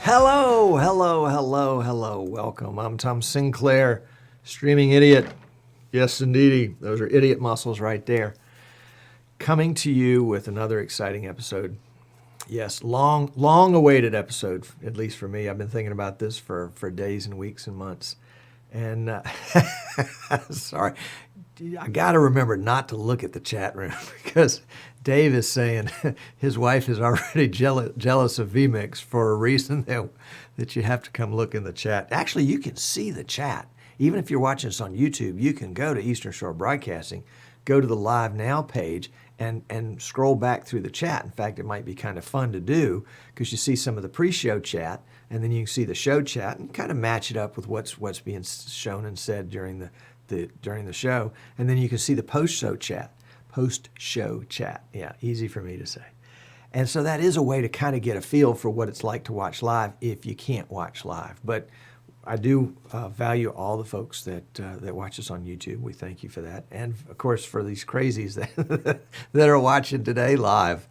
Hello, hello, hello, hello. Welcome. I'm Tom Sinclair, streaming idiot. Yes, indeedy. Those are idiot muscles right there. Coming to you with another exciting episode. Yes, long awaited episode, at least for me. I've been thinking about this for days and weeks and months. And sorry, I got to remember not to look at the chat room because Dave is saying his wife is already jealous of vMix for a reason that you have to come look in the chat. Actually, you can see the chat. Even if you're watching this on YouTube, you can go to Eastern Shore Broadcasting, go to the Live Now page, and scroll back through the chat. In fact, it might be kind of fun to do because you see some of the pre-show chat, and then you can see the show chat and kind of match it up with what's being shown and said during the show, and then you can see the post-show chat. Post-show chat. Yeah, easy for me to say. And so that is a way to kind of get a feel for what it's like to watch live if you can't watch live. But I do value all the folks that watch us on YouTube. We thank you for that. And, of course, for these crazies that are watching today live.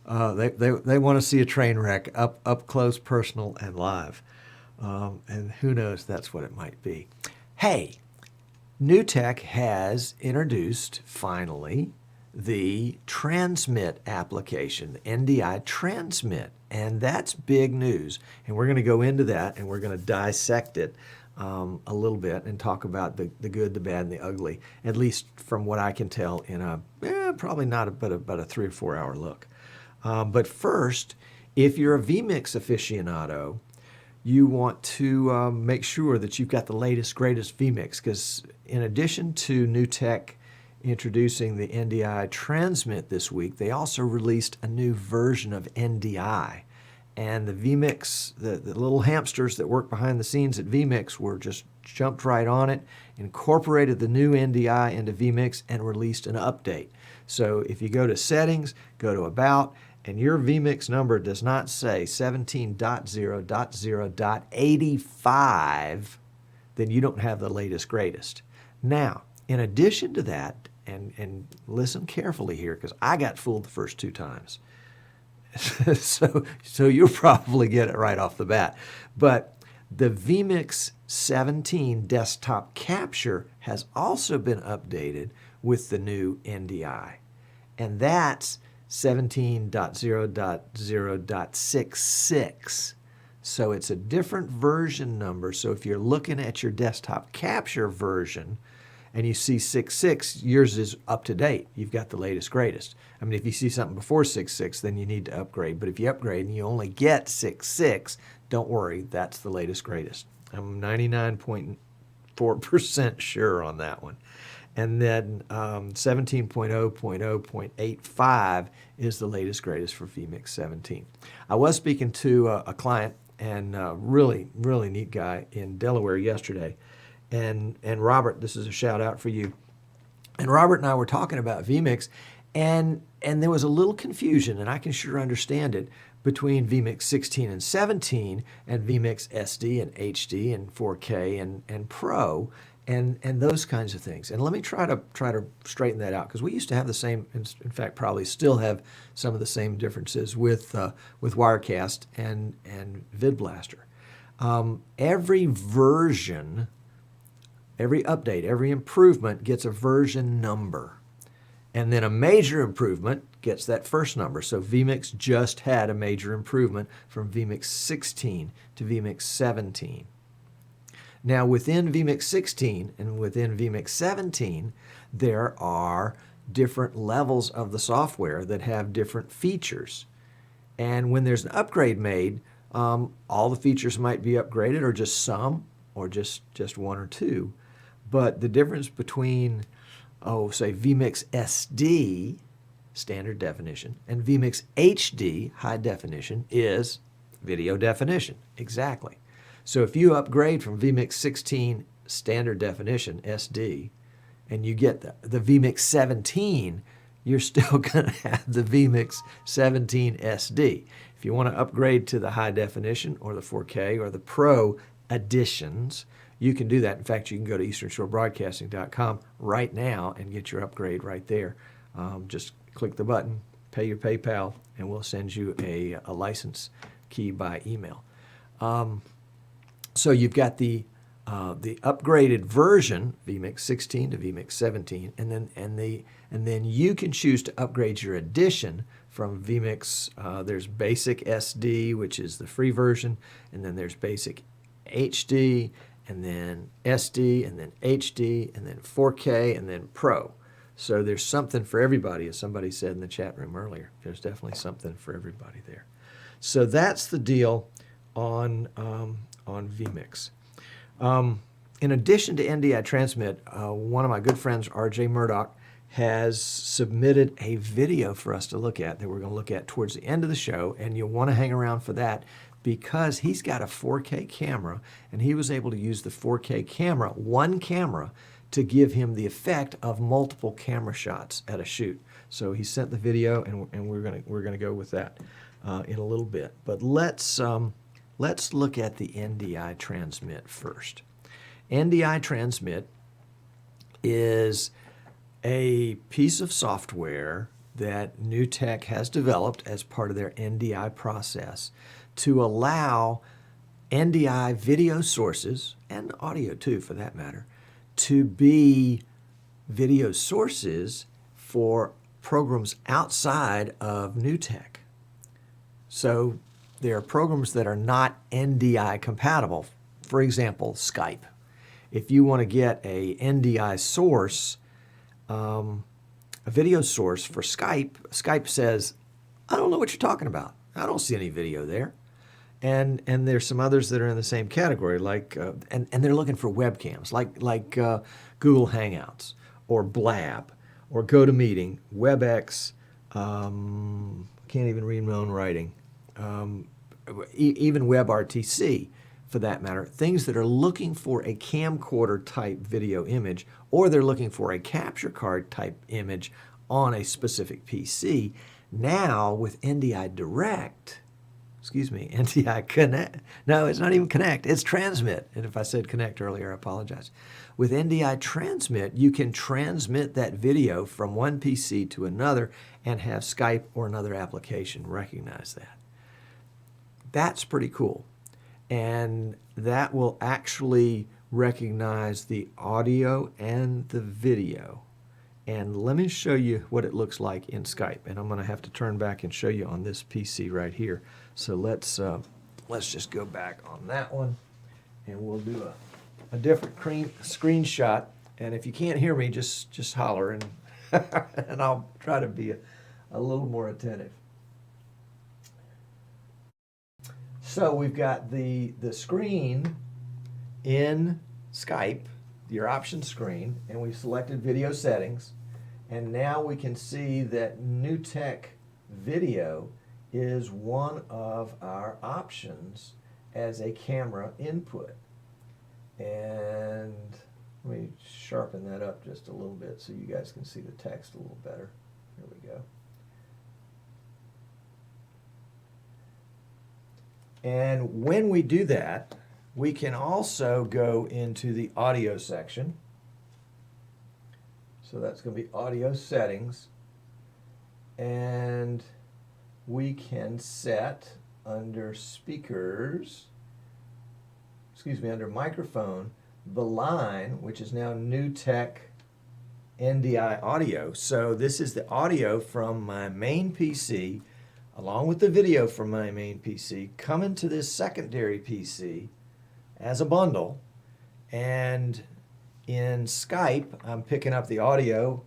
They want to see a train wreck up close, personal, and live. And who knows, that's what it might be. Hey, NewTek has introduced, finally, the Transmit application, the NDI Transmit, and that's big news. And we're going to go into that, and we're going to dissect it a little bit and talk about the good, the bad, and the ugly, at least from what I can tell in probably not but a 3 or 4 hour look. But first, if you're a vMix aficionado, you want to make sure that you've got the latest, greatest vMix, because in addition to NewTek introducing the NDI Transmit this week, they also released a new version of NDI. And the vMix, the little hamsters that work behind the scenes at vMix were just jumped right on it, incorporated the new NDI into vMix, and released an update. So if you go to Settings, go to About, and your vMix number does not say 17.0.0.85, then you don't have the latest, greatest. Now, in addition to that, and listen carefully here, because I got fooled the first 2 times. so you'll probably get it right off the bat. But the vMix 17 desktop capture has also been updated with the new NDI. And that's 17.0.0.66. So it's a different version number. So if you're looking at your desktop capture version and you see 6.6, yours is up to date. You've got the latest, greatest. I mean, if you see something before 6.6, then you need to upgrade. But if you upgrade and you only get 6.6, don't worry, that's the latest, greatest. I'm 99.4% sure on that one. And then 17.0.0.85 is the latest, greatest for vMix 17. I was speaking to a client, and really neat guy in Delaware yesterday. And Robert, this is a shout out for you. And Robert and I were talking about vMix, and there was a little confusion, and I can sure understand it, between vMix 16 and 17 and vMix SD and HD and 4K and Pro and those kinds of things. And let me try to straighten that out, because we used to have the same, in fact probably still have some of the same differences with Wirecast and VidBlaster. Every version, every update, every improvement gets a version number. And then a major improvement gets that first number. So vMix just had a major improvement from vMix 16 to vMix 17. Now within vMix 16 and within vMix 17, there are different levels of the software that have different features. And when there's an upgrade made, all the features might be upgraded, or just some, or just 1 or 2. But the difference between, say vMix SD, standard definition, and vMix HD, high definition, is video definition. Exactly. So if you upgrade from vMix 16 standard definition, SD, and you get the vMix 17, you're still going to have the vMix 17 SD. If you want to upgrade to the high definition or the 4K or the Pro editions, you can do that. In fact, you can go to easternshorebroadcasting.com right now and get your upgrade right there. Just click the button, pay your PayPal, and we'll send you a license key by email. So you've got the upgraded version, vMix 16 to vMix 17, and then you can choose to upgrade your edition from vMix. There's Basic SD, which is the free version, and then there's Basic HD, and then SD, and then HD, and then 4K, and then Pro. So there's something for everybody, as somebody said in the chat room earlier. There's definitely something for everybody there. So that's the deal on vMix. In addition to NDI Transmit, one of my good friends, RJ Murdoch, has submitted a video for us to look at that we're going to look at towards the end of the show, and you'll want to hang around for that because he's got a 4K camera, and he was able to use the 4K camera, one camera, to give him the effect of multiple camera shots at a shoot. So he sent the video, and we're gonna go with that in a little bit. But let's look at the NDI Transmit first. NDI Transmit is a piece of software that NewTek has developed as part of their NDI process to allow NDI video sources, and audio too for that matter, to be video sources for programs outside of NewTek. So there are programs that are not NDI compatible. For example, Skype. If you want to get a NDI source, a video source for Skype, Skype says, I don't know what you're talking about. I don't see any video there. And there's some others that are in the same category, like and they're looking for webcams, like Google Hangouts or Blab or GoToMeeting, WebEx. Can't even read my own writing. Even WebRTC, for that matter. Things that are looking for a camcorder type video image, or they're looking for a capture card type image on a specific PC. Now with NDI Direct. NDI Connect. No, it's not even Connect, it's Transmit. And if I said Connect earlier, I apologize. With NDI Transmit, you can transmit that video from one PC to another and have Skype or another application recognize that. That's pretty cool. And that will actually recognize the audio and the video. And let me show you what it looks like in Skype. And I'm going to have to turn back and show you on this PC right here. So let's just go back on that one, and we'll do a different screenshot. And if you can't hear me, just holler, and and I'll try to be a little more attentive. So we've got the screen in Skype, your options screen, and we've selected video settings. And now we can see that NewTek Video is one of our options as a camera input. And let me sharpen that up just a little bit so you guys can see the text a little better. Here we go. And when we do that, we can also go into the audio section. So that's going to be audio settings. And we can set under speakers, under microphone, the line, which is now NewTek NDI audio. So this is the audio from my main PC, along with the video from my main PC, coming to this secondary PC as a bundle. And in Skype, I'm picking up the audio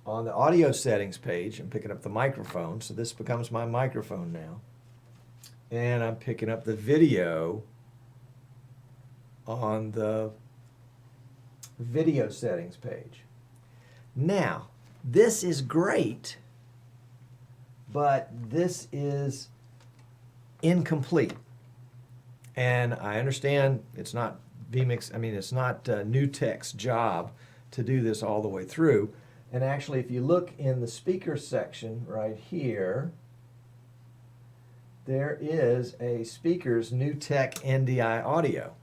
on the audio settings page. I'm picking up the microphone, so this becomes my microphone now. And I'm picking up the video on the video settings page. Now, this is great, but this is incomplete. And I understand it's not vMix, it's not NewTek's job to do this all the way through. And actually, if you look in the speaker section right here, there is a speaker's NewTek NDI audio.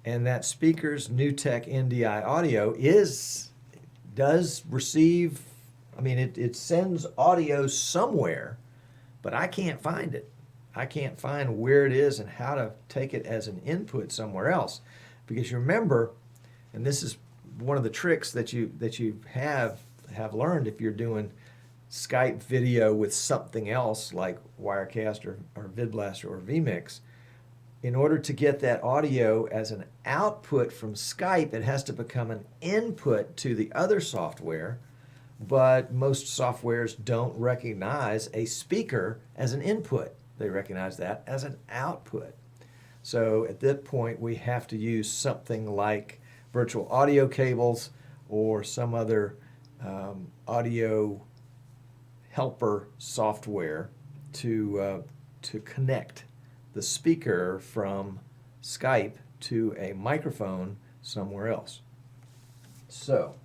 And that speaker's NewTek NDI audio does receive, I mean, it sends audio somewhere, but I can't find it. I can't find where it is and how to take it as an input somewhere else. Because you remember, and this is one of the tricks that you have learned if you're doing Skype video with something else like Wirecast or VidBlaster or vMix. In order to get that audio as an output from Skype, it has to become an input to the other software, but most softwares don't recognize a speaker as an input. They recognize that as an output. So at that point, we have to use something like virtual audio cables or some other audio helper software to connect the speaker from Skype to a microphone somewhere else. So,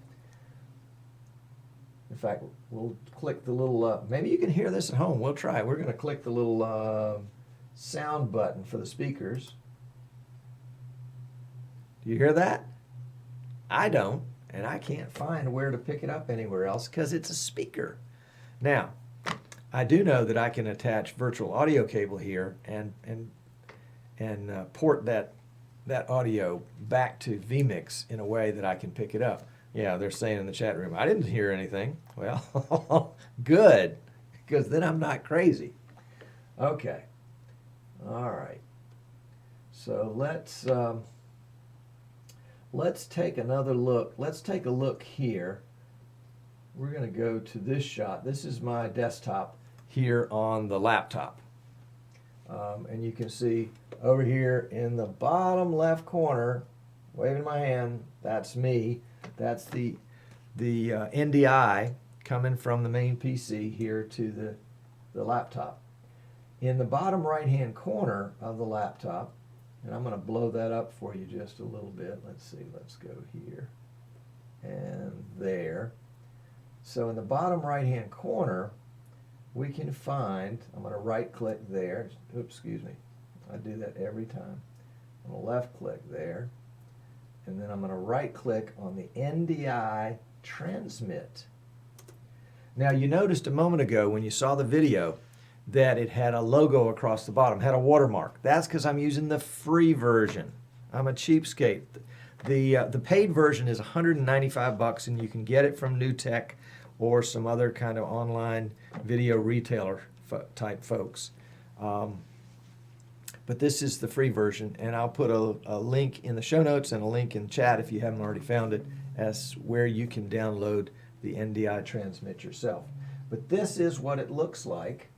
in fact, we'll click the little, maybe you can hear this at home. We'll try. We're going to click the little sound button for the speakers. Do you hear that? I don't, and I can't find where to pick it up anywhere else because it's a speaker. Now, I do know that I can attach virtual audio cable here and port that audio back to vMix in a way that I can pick it up. Yeah, they're saying in the chat room, I didn't hear anything. Well, good, because then I'm not crazy. Okay, all right. So let's take another look. Let's take a look here. We're going to go to this shot. This is my desktop here on the laptop. And you can see over here in the bottom left corner, waving my hand, that's me. That's the NDI coming from the main PC here to the laptop. In the bottom right-hand corner of the laptop, and I'm going to blow that up for you just a little bit. Let's see, let's go here and there. So in the bottom right-hand corner, we can find, I'm going to right-click there. Oops, excuse me. I do that every time. I'm going to left-click there. And then I'm going to right-click on the NDI Transmit. Now, you noticed a moment ago when you saw the video that it had a logo across the bottom, had a watermark. That's because I'm using the free version. I'm a cheapskate. The paid version is $195, and you can get it from NewTek or some other kind of online video retailer type folks. But this is the free version, and I'll put a link in the show notes and a link in chat if you haven't already found it as where you can download the NDI Transmit yourself. But this is what it looks like,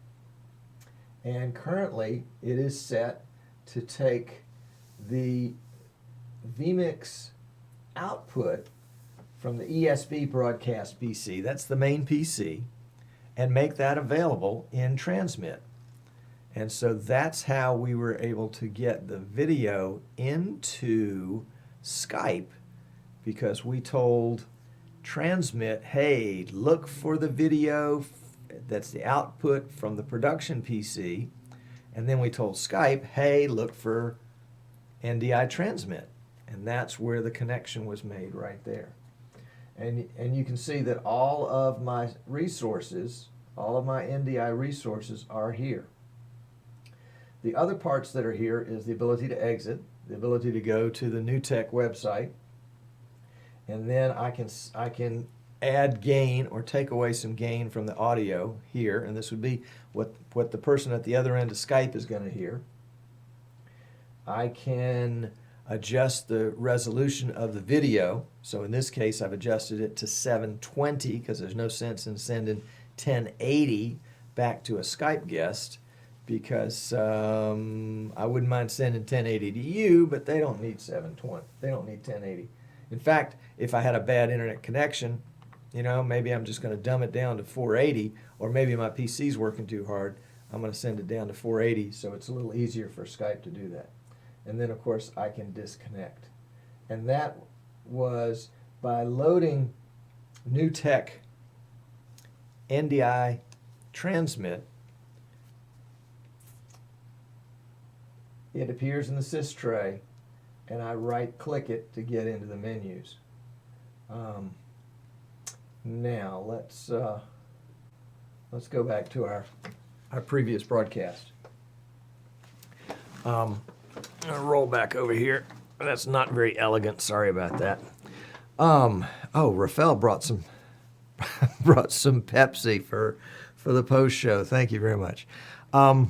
and currently it is set to take the vMix output from the ESB broadcast PC, that's the main PC, and make that available in Transmit. And so that's how we were able to get the video into Skype, because we told Transmit, hey, look for the video that's the output from the production PC, and then we told Skype, hey, look for NDI Transmit. And that's where the connection was made right there. And you can see that all of my resources, all of my NDI resources are here. The other parts that are here is the ability to exit, the ability to go to the NewTek website, and then I can add gain or take away some gain from the audio here, and this would be what the person at the other end of Skype is going to hear. I can adjust the resolution of the video. So in this case, I've adjusted it to 720 because there's no sense in sending 1080 back to a Skype guest, because I wouldn't mind sending 1080 to you, but they don't need 720. They don't need 1080. In fact, if I had a bad internet connection, you know, maybe I'm just going to dumb it down to 480, or maybe my PC's working too hard, I'm going to send it down to 480 so it's a little easier for Skype to do that. And then, of course, I can disconnect. And that was by loading NewTek NDI Transmit it appears in the sys tray, and I right-click it to get into the menus. Now let's go back to our previous broadcast. I'm gonna roll back over here. That's not very elegant. Sorry about that. Oh, Rafael brought some Pepsi for the post show. Thank you very much. All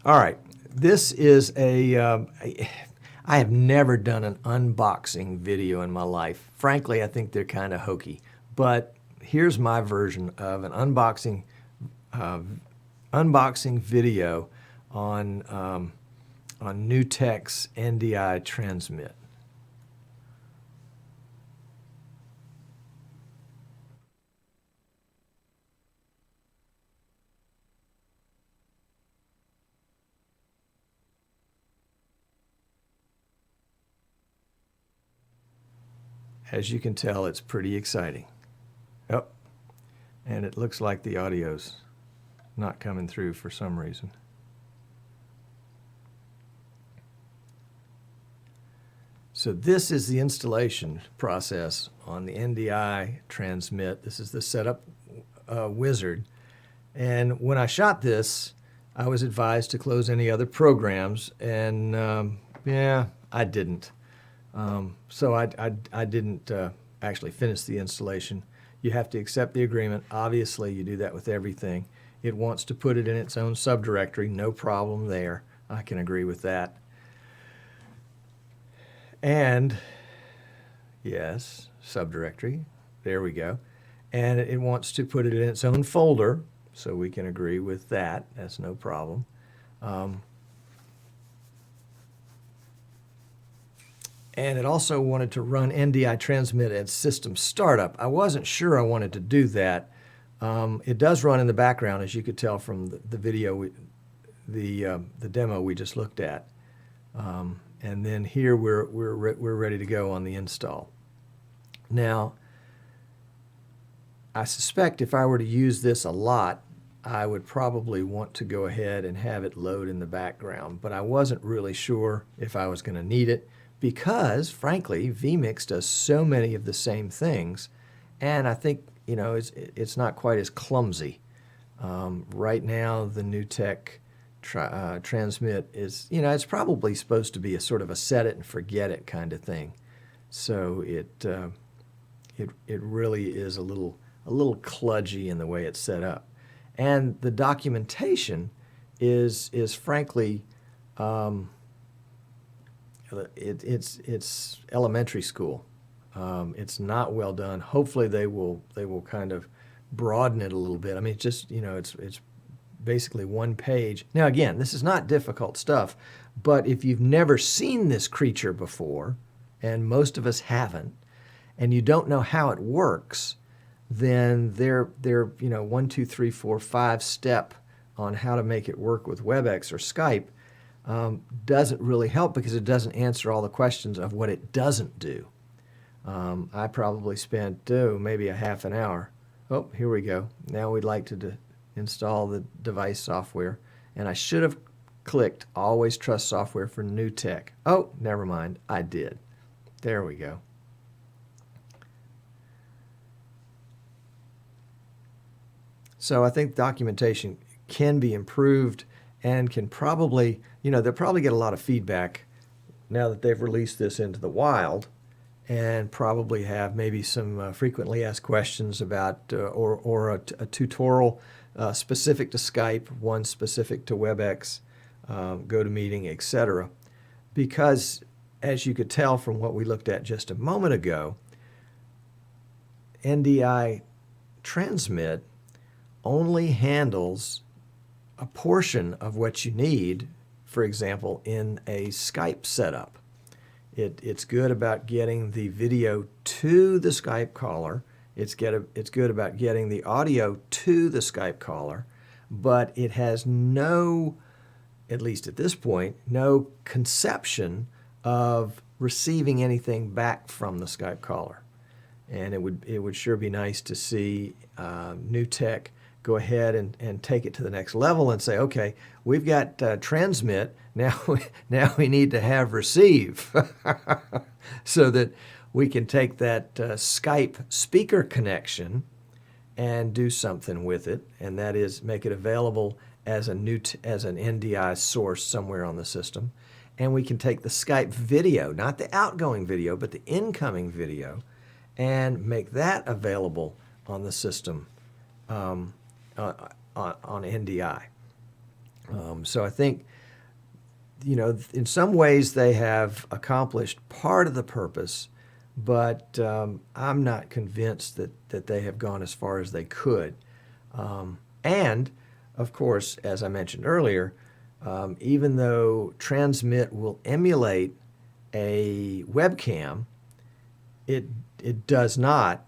right, this is I have never done an unboxing video in my life. Frankly, I think they're kind of hokey. But here's my version of an unboxing video on NewTek's NDI Transmit. As you can tell, it's pretty exciting. Oh, and it looks like the audio's not coming through for some reason. So this is the installation process on the NDI Transmit. This is the setup wizard. And when I shot this, I was advised to close any other programs, and yeah, I didn't. So I didn't actually finish the installation. You have to accept the agreement. Obviously, you do that with everything. It wants to put it in its own subdirectory. No problem there. I can agree with that. And yes, subdirectory. There we go. And it wants to put it in its own folder, so we can agree with that. That's no problem. And it also wanted to run NDI Transmit at system startup. I wasn't sure I wanted to do that. It does run in the background, as you could tell from the video, the demo we just looked at. And then here we're ready to go on the install. Now, I suspect if I were to use this a lot, I would probably want to go ahead and have it load in the background. But I wasn't really sure if I was going to need it, because, frankly, vMix does so many of the same things, and I think, you know, it's not quite as clumsy. Right now, the NewTek Transmit is, you know, it's probably supposed to be a sort of a set it and forget it kind of thing. So it really is a little kludgy in the way it's set up, and the documentation is frankly. It's elementary school. It's not well done. Hopefully they will kind of broaden it a little bit. I mean, it's just, you know, it's basically one page. Now again, this is not difficult stuff, but if you've never seen this creature before, and most of us haven't, and you don't know how it works, then they're you know, 1, 2, 3, 4, 5 step on how to make it work with WebEx or Skype. Doesn't really help, because it doesn't answer all the questions of what it doesn't do. I probably spent maybe a half an hour. Oh, here we go. Now we'd like to install the device software, and I should have clicked Always Trust Software for NewTek. Oh, never mind. I did. There we go. So I think documentation can be improved, and can probably, you know, they'll probably get a lot of feedback now that they've released this into the wild, and probably have maybe some frequently asked questions about, or a tutorial specific to Skype, one specific to WebEx, GoToMeeting, etc. Because, as you could tell from what we looked at just a moment ago, NDI Transmit only handles a portion of what you need, for example, in a Skype setup. It's good about getting the video to the Skype caller. It's good about getting the audio to the Skype caller, but it has no, at least at this point, no conception of receiving anything back from the Skype caller. And it would sure be nice to see NewTek go ahead and take it to the next level and say, okay, we've got transmit, now we need to have receive so that we can take that Skype speaker connection and do something with it, and that is make it available as an NDI source somewhere on the system. And we can take the Skype video, not the outgoing video, but the incoming video, and make that available on the system on NDI. So I think, in some ways they have accomplished part of the purpose, but I'm not convinced that they have gone as far as they could. And, of course, as I mentioned earlier, even though Transmit will emulate a webcam, it does not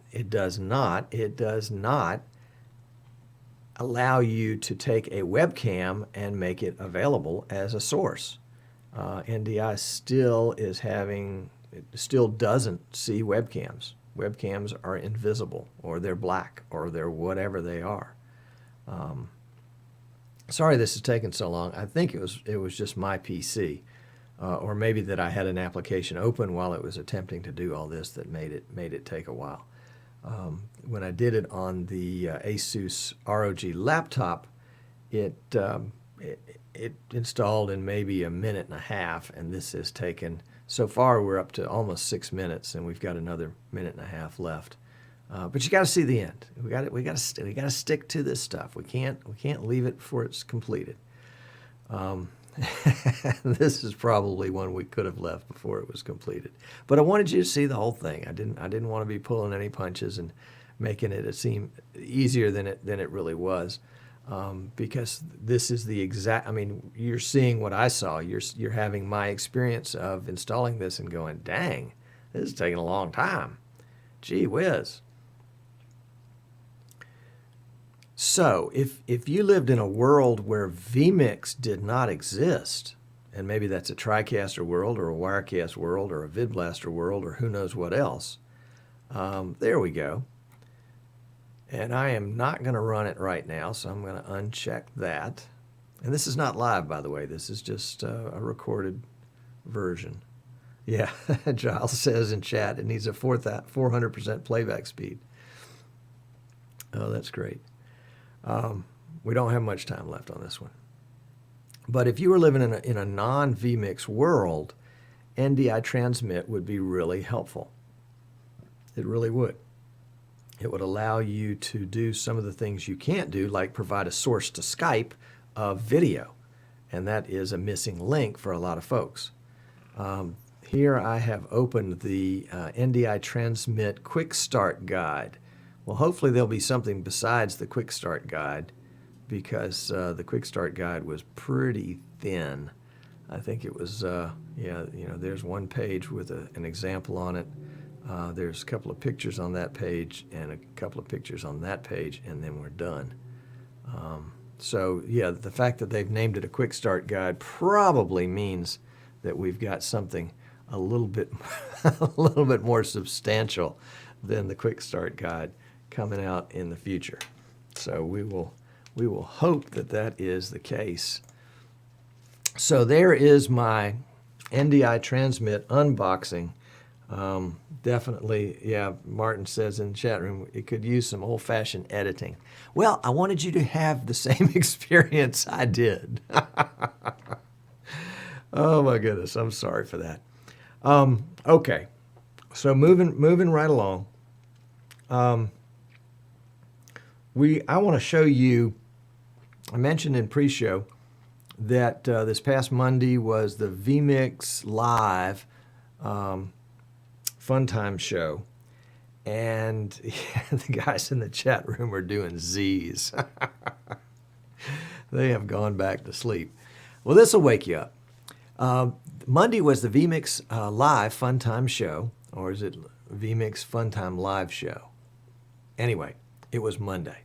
allow you to take a webcam and make it available as a source. NDI still doesn't see webcams. Webcams are invisible, or they're black, or they're whatever they are. Sorry this is taking so long. I think it was just my PC, or maybe that I had an application open while it was attempting to do all this that made it take a while. When I did it on the Asus ROG laptop, it installed in maybe a minute and a half, and this has taken, so far we're up to almost 6 minutes, and we've got another minute and a half left. But you got to see the end. We got to stick to this stuff. We can't leave it before it's completed. This is probably one we could have left before it was completed. But I wanted you to see the whole thing. I didn't want to be pulling any punches and making it seem easier than it really was, because this is the exact. I mean, you're seeing what I saw. You're having my experience of installing this and going, dang, this is taking a long time. Gee whiz. So, if you lived in a world where vMix did not exist, and maybe that's a TriCaster world or a Wirecast world or a VidBlaster world or who knows what else, there we go. And I am not going to run it right now, so I'm going to uncheck that. And this is not live, by the way. This is just a recorded version. Yeah, Giles says in chat it needs a 400% playback speed. Oh, that's great. We don't have much time left on this one. But if you were living in a non-vMix world, NDI Transmit would be really helpful. It really would. It would allow you to do some of the things you can't do, like provide a source to Skype of video. And that is a missing link for a lot of folks. Here I have opened the NDI Transmit Quick Start Guide. Well, hopefully there'll be something besides the Quick Start Guide, because the Quick Start Guide was pretty thin. I think it was, there's one page with an example on it. There's a couple of pictures on that page and a couple of pictures on that page, and then we're done. So, yeah, the fact that they've named it a Quick Start Guide probably means that we've got something a little bit more substantial than the Quick Start Guide coming out in the future. So we will hope that is the case. So there is my NDI Transmit unboxing. Definitely, yeah, Martin says in the chat room, it could use some old-fashioned editing. Well, I wanted you to have the same experience I did. Oh my goodness, I'm sorry for that. Okay, so moving right along. I want to show you, I mentioned in pre-show that this past Monday was the vMix Live Fun Time show, and the guys in the chat room are doing Z's. They have gone back to sleep. Well, this will wake you up. Monday was the vMix Live Fun Time show, or is it vMix Fun Time Live show? Anyway, it was Monday.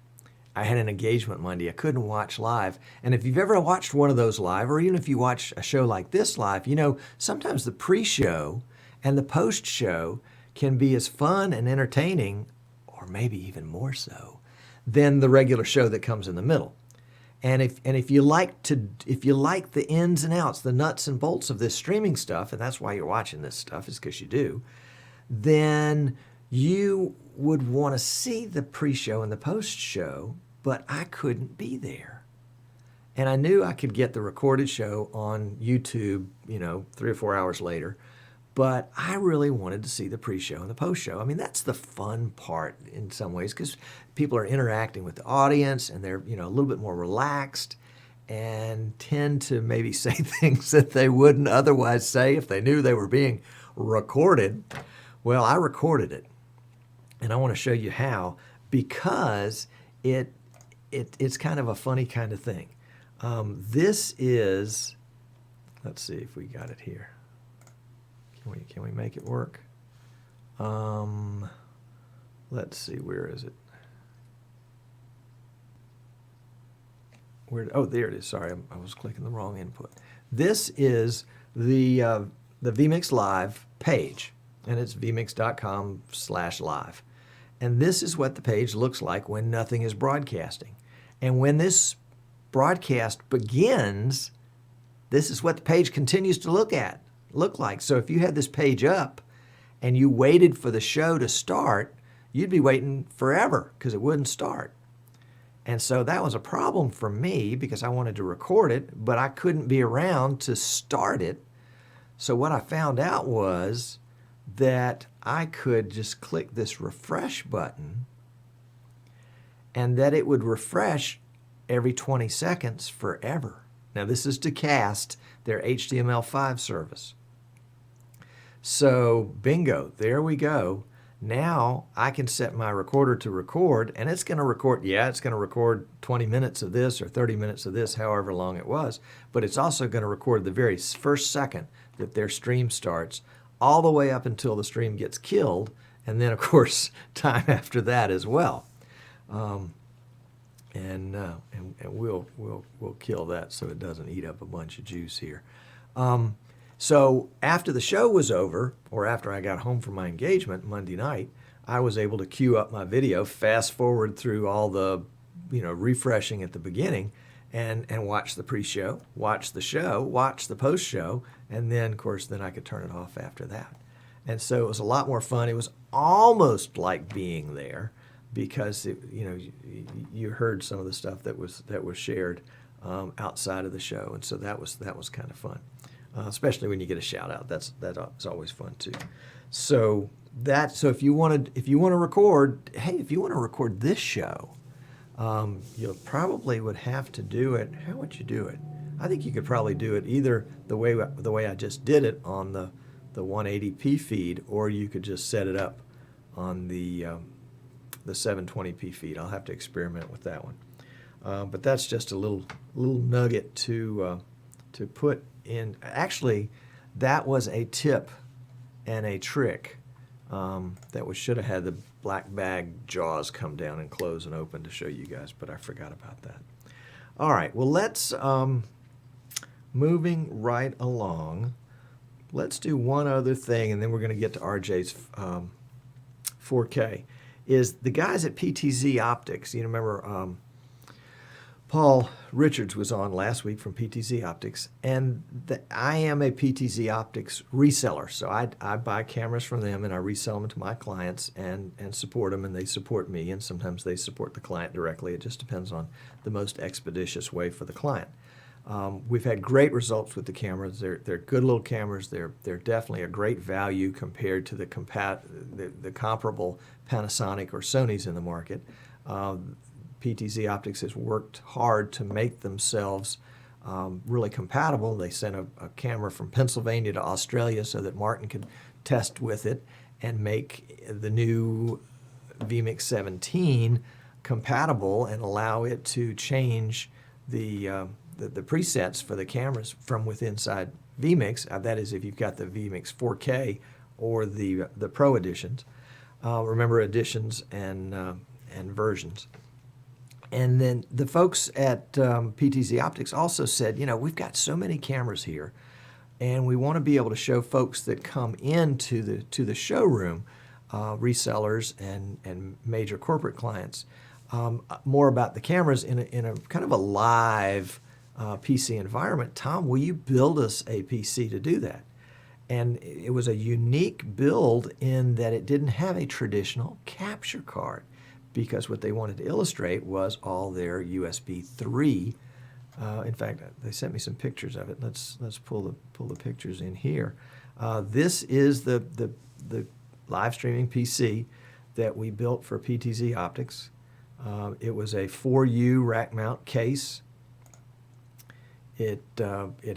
I had an engagement Monday. I couldn't watch live. And if you've ever watched one of those live, or even if you watch a show like this live, sometimes the pre-show and the post-show can be as fun and entertaining, or maybe even more so, than the regular show that comes in the middle. And if you like the ins and outs, the nuts and bolts of this streaming stuff, and that's why you're watching this stuff, is because you do, then you would want to see the pre-show and the post-show, but I couldn't be there. And I knew I could get the recorded show on YouTube, 3 or 4 hours later, but I really wanted to see the pre-show and the post-show. I mean, that's the fun part in some ways, because people are interacting with the audience and they're, a little bit more relaxed and tend to maybe say things that they wouldn't otherwise say if they knew they were being recorded. Well, I recorded it, and I want to show you how, because it's kind of a funny kind of thing. This is, let's see if we got it here. Can we make it work? Let's see, where is it? Oh, there it is. Sorry, I was clicking the wrong input. This is the vMix Live page, and it's vmix.com/live. And this is what the page looks like when nothing is broadcasting. And when this broadcast begins, this is what the page continues to look like. So if you had this page up and you waited for the show to start, you'd be waiting forever because it wouldn't start. And so that was a problem for me because I wanted to record it, but I couldn't be around to start it. So what I found out was that I could just click this refresh button and that it would refresh every 20 seconds forever. Now this is to cast their HTML5 service. So bingo, there we go. Now I can set my recorder to record, and it's going to record, it's going to record 20 minutes of this or 30 minutes of this, however long it was, but it's also going to record the very first second that their stream starts, all the way up until the stream gets killed, and then of course time after that as well. And we'll kill that so it doesn't eat up a bunch of juice here. So after the show was over, or after I got home from my engagement Monday night, I was able to queue up my video, fast forward through all the, refreshing at the beginning, and watch the pre-show, watch the show, watch the post-show, and then, of course, then I could turn it off after that. And so it was a lot more fun. It was almost like being there, because you heard some of the stuff that was shared outside of the show, and so that was kind of fun. Especially when you get a shout out, that's always fun too. So if you want to record, if you want to record this show, you probably would have to do it. How would you do it? I think you could probably do it either the way I just did it on the 180p feed, or you could just set it up on the 720p feed. I'll have to experiment with that one. But that's just a little nugget to put in. Actually, that was a tip and a trick that should have had the black bag jaws come down and close and open to show you guys, but I forgot about that. All right, well, let's, moving right along, let's do one other thing, and then we're going to get to RJ's 4K, is the guys at PTZ Optics. You remember Paul Richards was on last week from PTZ Optics, and I am a PTZ Optics reseller. So I buy cameras from them and I resell them to my clients and support them, and they support me, and sometimes they support the client directly. It just depends on the most expeditious way for the client. We've had great results with the cameras. They're good little cameras. They're definitely a great value compared to the comparable Panasonic or Sony's in the market. PTZ Optics has worked hard to make themselves really compatible. They sent a camera from Pennsylvania to Australia so that Martin could test with it and make the new vMix 17 compatible and allow it to change the presets for the cameras from within inside vMix. That is, if you've got the vMix 4K or the Pro editions. Remember, editions and versions. And then the folks at PTZ Optics also said, we've got so many cameras here, and we want to be able to show folks that come into the showroom, resellers and major corporate clients, more about the cameras in a kind of a live PC environment. Tom, will you build us a PC to do that? And it was a unique build in that it didn't have a traditional capture card, because what they wanted to illustrate was all their USB 3. In fact, they sent me some pictures of it. Let's pull the pictures in here. This is the live streaming PC that we built for PTZ Optics. It was a 4U rack mount case. It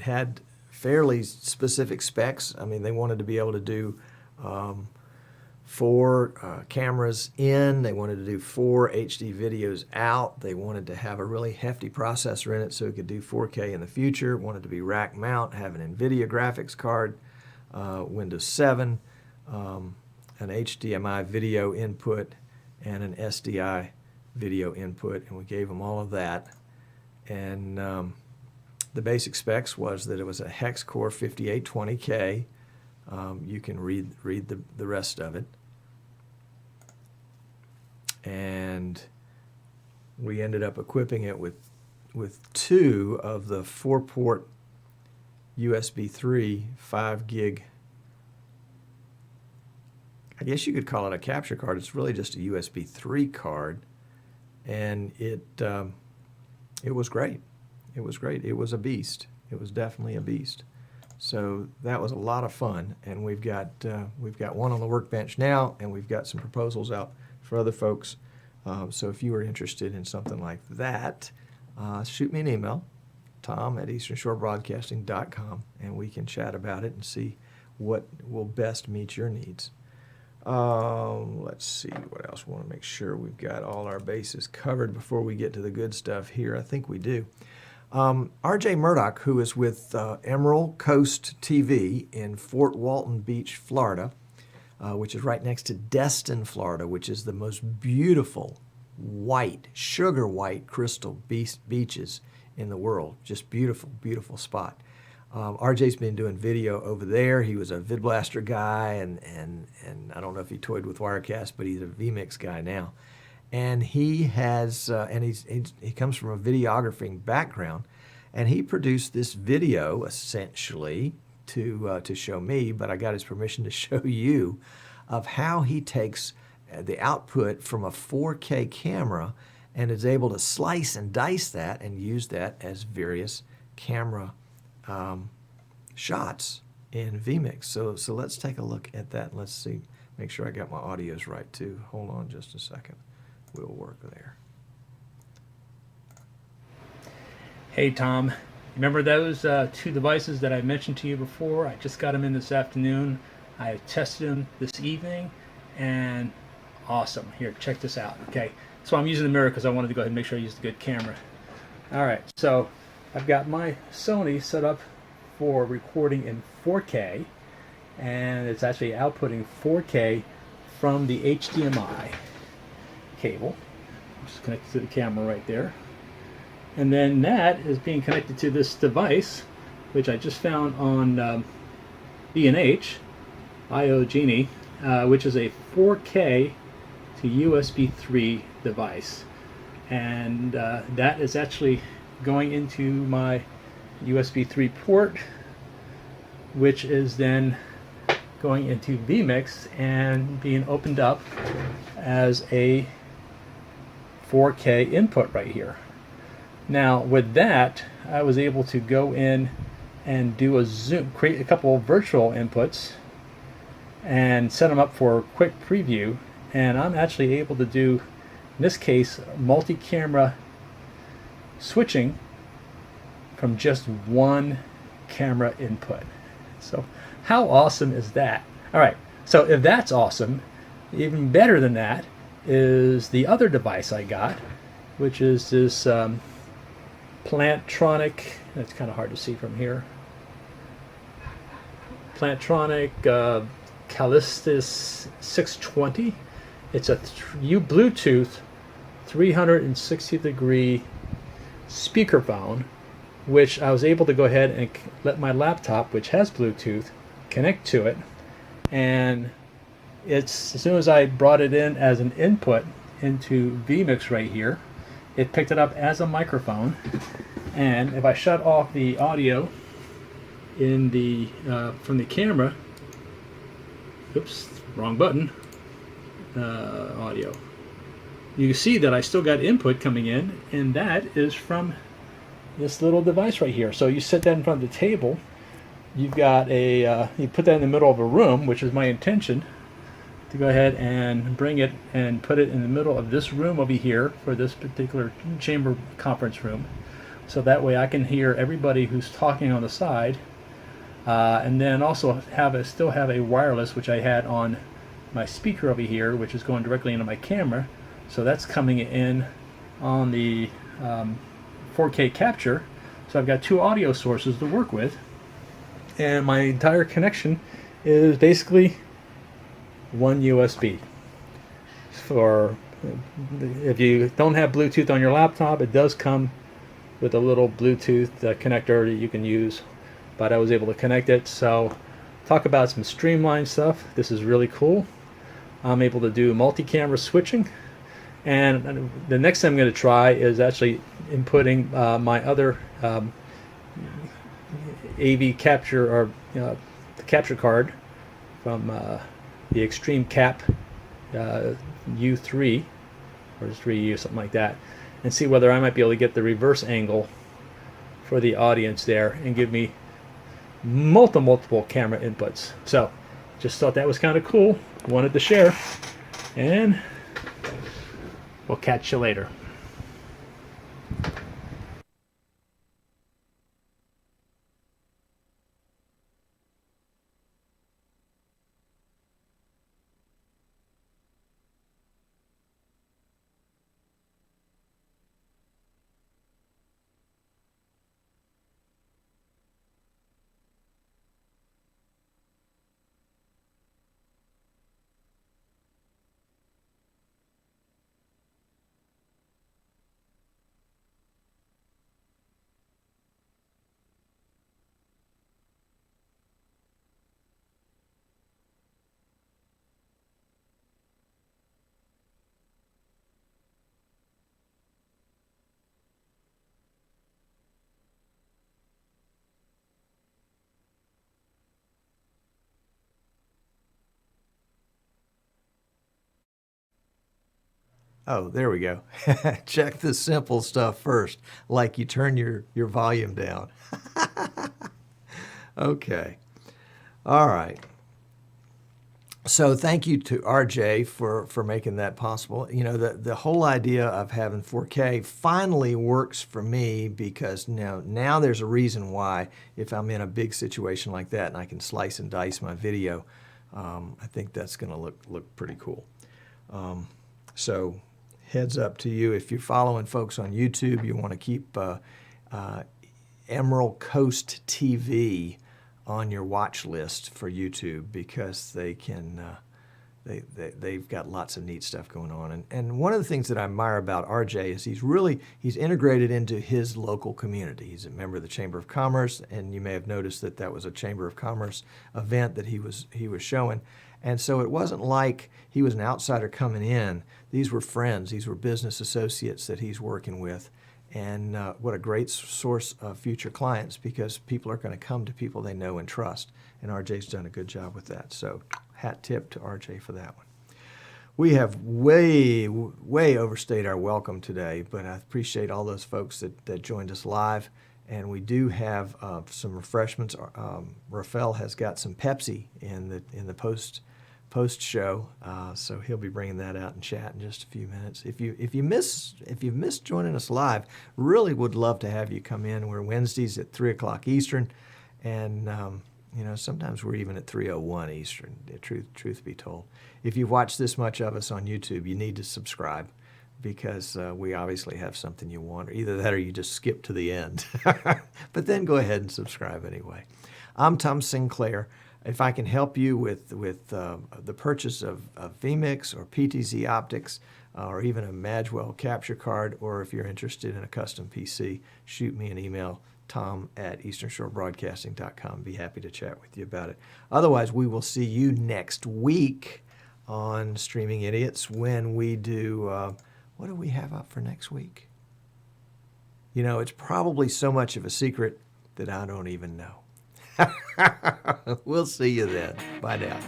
had fairly specific specs. I mean, they wanted to be able to do 4 cameras in. They wanted to do 4 HD videos out. They wanted to have a really hefty processor in it so it could do 4K in the future. It wanted to be rack mount, have an NVIDIA graphics card, Windows 7, an HDMI video input, and an SDI video input, and we gave them all of that. And the basic specs was that it was a hex core 5820K. You can read the rest of it. And we ended up equipping it with 2 of the 4-port USB 3 5 gig. I guess you could call it a capture card. It's really just a USB 3 card, and it was great. It was great. It was a beast. It was definitely a beast. So that was a lot of fun, and we've got one on the workbench now, and we've got some proposals out for other folks. So if you are interested in something like that, shoot me an email, tom@easternshorebroadcasting.com, and we can chat about it and see what will best meet your needs. Let's see what else. We want to make sure we've got all our bases covered before we get to the good stuff here. I think we do. RJ Murdoch, who is with Emerald Coast TV in Fort Walton Beach, Florida, which is right next to Destin, Florida, which is the most beautiful white, sugar white crystal beaches in the world. Just beautiful, beautiful spot. RJ's been doing video over there. He was a VidBlaster guy, and I don't know if he toyed with Wirecast, but he's a vMix guy now. And he has, he comes from a videographing background, and he produced this video essentially to show me, but I got his permission to show you, of how he takes the output from a 4K camera and is able to slice and dice that and use that as various camera shots in vMix. So let's take a look at that. Let's see, make sure I got my audios right too. Hold on just a second. We'll work there. Hey Tom, remember those 2 devices that I mentioned to you before? I just got them in this afternoon. I tested them this evening, and awesome. Here, check this out. Okay, so I'm using the mirror because I wanted to go ahead and make sure I used a good camera. All right, so I've got my Sony set up for recording in 4K, and it's actually outputting 4K from the HDMI cable, which is connected to the camera right there. And then that is being connected to this device, which I just found on B&H, IO Genie, which is a 4K to USB 3 device. And that is actually going into my USB 3 port, which is then going into vMix and being opened up as a 4K input right here. Now with that, I was able to go in and do a zoom, create a couple of virtual inputs and set them up for a quick preview, and I'm actually able to do, in this case, multi-camera switching from just one camera input. So how awesome is that? All right, so if that's awesome, even better than that is the other device I got, which is this Plantronic, that's kind of hard to see from here, Plantronic Callistus 620. It's a Bluetooth 360-degree speakerphone, which I was able to go ahead and let my laptop, which has Bluetooth, connect to it. And it's, as soon as I brought it in as an input into vMix right here. It picked it up as a microphone, and if I shut off the audio in the from the camera, oops, wrong button, audio, you can see that I still got input coming in, and that is from this little device right here. So you set that in front of the table, you've got a you put that in the middle of a room, which is my intention, to go ahead and bring it and put it in the middle of this room over here for this particular chamber conference room, so that way I can hear everybody who's talking on the side, and then also still have a wireless, which I had on my speaker over here, which is going directly into my camera. So that's coming in on the 4K capture. So I've got two audio sources to work with, and my entire connection is basically one USB. For if you don't have Bluetooth on your laptop, it does come with a little Bluetooth connector that you can use, but I was able to connect it. So talk about some streamlined stuff. This is really cool. I'm able to do multi-camera switching, and the next thing I'm going to try is actually inputting my other AV capture, or the capture card from the Extreme Cap U3 or 3U, something like that, and see whether I might be able to get the reverse angle for the audience there and give me multiple camera inputs. So just thought that was kind of cool, wanted to share, and we'll catch you later. Oh, there we go. Check the simple stuff first, like you turn your volume down. Okay. All right. So thank you to RJ for making that possible. You know, the whole idea of having 4K finally works for me, because now there's a reason why, if I'm in a big situation like that and I can slice and dice my video, I think that's going to look pretty cool. So heads up to you, if you're following folks on YouTube, you want to keep Emerald Coast TV on your watch list for YouTube, because they can they've got lots of neat stuff going on. And one of the things that I admire about RJ is he's integrated into his local community. He's a member of the Chamber of Commerce, and you may have noticed that was a Chamber of Commerce event that he was showing. And so it wasn't like he was an outsider coming in. These were friends, these were business associates that he's working with. And what a great source of future clients, because people are going to come to people they know and trust. And RJ's done a good job with that. So hat tip to RJ for that one. We have way overstayed our welcome today, but I appreciate all those folks that joined us live. And we do have some refreshments. Rafael has got some Pepsi in the post show, so he'll be bringing that out in chat in just a few minutes. If you've missed joining us live, really would love to have you come in. We're Wednesdays at 3 o'clock Eastern, and sometimes we're even at 3:01 Eastern. Truth be told, if you've watched this much of us on YouTube, you need to subscribe, because we obviously have something you want. Either that or you just skip to the end. But then go ahead and subscribe anyway. I'm Tom Sinclair. If I can help you with the purchase of vMix or PTZ optics, or even a Magwell capture card, or if you're interested in a custom PC, shoot me an email, tom@easternshorebroadcasting.com. Be happy to chat with you about it. Otherwise, we will see you next week on Streaming Idiots when we do, what do we have up for next week? You know, it's probably so much of a secret that I don't even know. We'll see you then. Bye now.